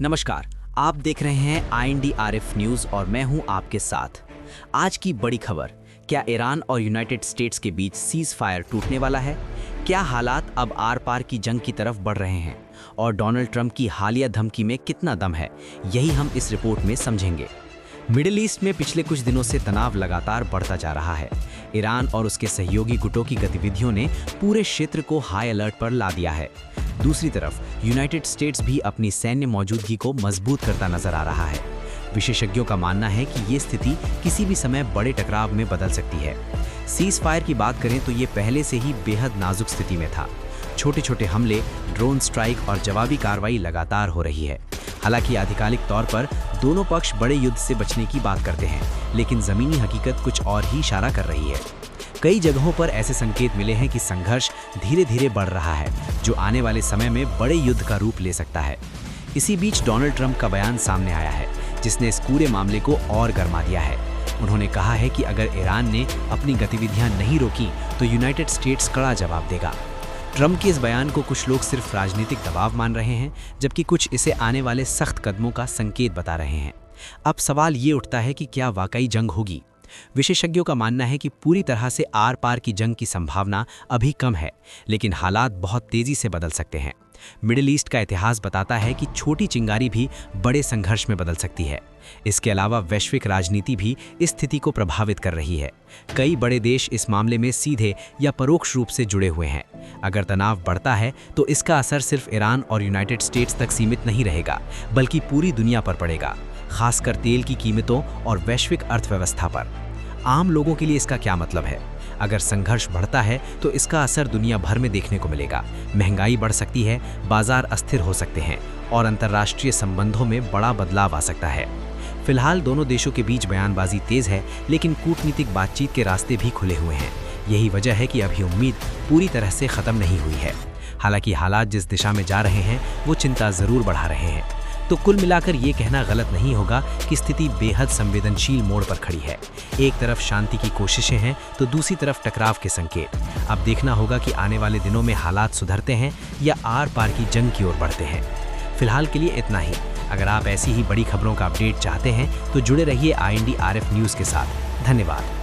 नमस्कार, आप देख रहे हैं INDRF न्यूज़ और मैं हूं आपके साथ। आज की बड़ी खबर, क्या ईरान और यूनाइटेड स्टेट्स के बीच सीज फायर टूटने वाला है? क्या हालात अब आर पार की जंग की तरफ बढ़ रहे हैं? और डोनाल्ड ट्रंप की हालिया धमकी में कितना दम है, यही हम इस रिपोर्ट में समझेंगे। मिडिल ईस्ट में पिछले कुछ दिनों से तनाव लगातार बढ़ता जा रहा है। ईरान और उसके सहयोगी गुटों की गतिविधियों ने पूरे क्षेत्र को हाई अलर्ट पर ला दिया है। दूसरी तरफ यूनाइटेड स्टेट्स भी अपनी सैन्य मौजूदगी को मजबूत करता नजर आ रहा है। विशेषज्ञों का मानना है कि ये स्थिति किसी भी समय बड़े टकराव में बदल सकती है। सीज फायर की बात करें तो ये पहले से ही बेहद नाजुक स्थिति में था। छोटे छोटे हमले, ड्रोन स्ट्राइक और जवाबी कार्रवाई लगातार हो रही है। हालांकि आधिकारिक तौर पर दोनों पक्ष बड़े युद्ध से बचने की बात करते हैं, लेकिन जमीनी हकीकत कुछ और ही इशारा कर रही है। कई जगहों पर ऐसे संकेत मिले हैं कि संघर्ष धीरे धीरे बढ़ रहा है, जो आने वाले समय में बड़े युद्ध का रूप ले सकता है। इसी बीच डोनाल्ड ट्रंप का बयान सामने आया है, जिसने इस पूरे मामले को और गर्मा दिया है। उन्होंने कहा है कि अगर ईरान ने अपनी गतिविधियां नहीं रोकी तो यूनाइटेड स्टेट्स कड़ा जवाब देगा। ट्रंप के इस बयान को कुछ लोग सिर्फ राजनीतिक दबाव मान रहे हैं, जबकि कुछ इसे आने वाले सख्त कदमों का संकेत बता रहे हैं। अब सवाल ये उठता है कि क्या वाकई जंग होगी? विशेषज्ञों का मानना है कि पूरी तरह से आर पार की जंग की संभावना अभी कम है, लेकिन हालात बहुत तेजी से बदल सकते हैं। मिडिल ईस्ट का इतिहास बताता है कि छोटी चिंगारी भी बड़े संघर्ष में बदल सकती है। इसके अलावा वैश्विक राजनीति भी इस स्थिति को प्रभावित कर रही है। कई बड़े देश इस मामले में सीधे या परोक्ष रूप से जुड़े हुए हैं। अगर तनाव बढ़ता है तो इसका असर सिर्फ ईरान और यूनाइटेड स्टेट्स तक सीमित नहीं रहेगा, बल्कि पूरी दुनिया पर पड़ेगा, खासकर तेल की कीमतों और वैश्विक अर्थव्यवस्था पर। आम लोगों के लिए इसका क्या मतलब है? अगर संघर्ष बढ़ता है तो इसका असर दुनिया भर में देखने को मिलेगा। महंगाई बढ़ सकती है, बाजार अस्थिर हो सकते हैं और अंतर्राष्ट्रीय संबंधों में बड़ा बदलाव आ सकता है। फिलहाल दोनों देशों के बीच बयानबाजी तेज है, लेकिन कूटनीतिक बातचीत के रास्ते भी खुले हुए हैं। यही वजह है कि अभी उम्मीद पूरी तरह से खत्म नहीं हुई है। हालांकि हालात जिस दिशा में जा रहे हैं वो चिंता जरूर बढ़ा रहे हैं। तो कुल मिलाकर ये कहना गलत नहीं होगा कि स्थिति बेहद संवेदनशील मोड़ पर खड़ी है। एक तरफ शांति की कोशिशें हैं तो दूसरी तरफ टकराव के संकेत। अब देखना होगा कि आने वाले दिनों में हालात सुधरते हैं या आर पार की जंग की ओर बढ़ते हैं। फिलहाल के लिए इतना ही। अगर आप ऐसी ही बड़ी खबरों का अपडेट चाहते हैं तो जुड़े रहिए INDRF न्यूज़ के साथ। धन्यवाद।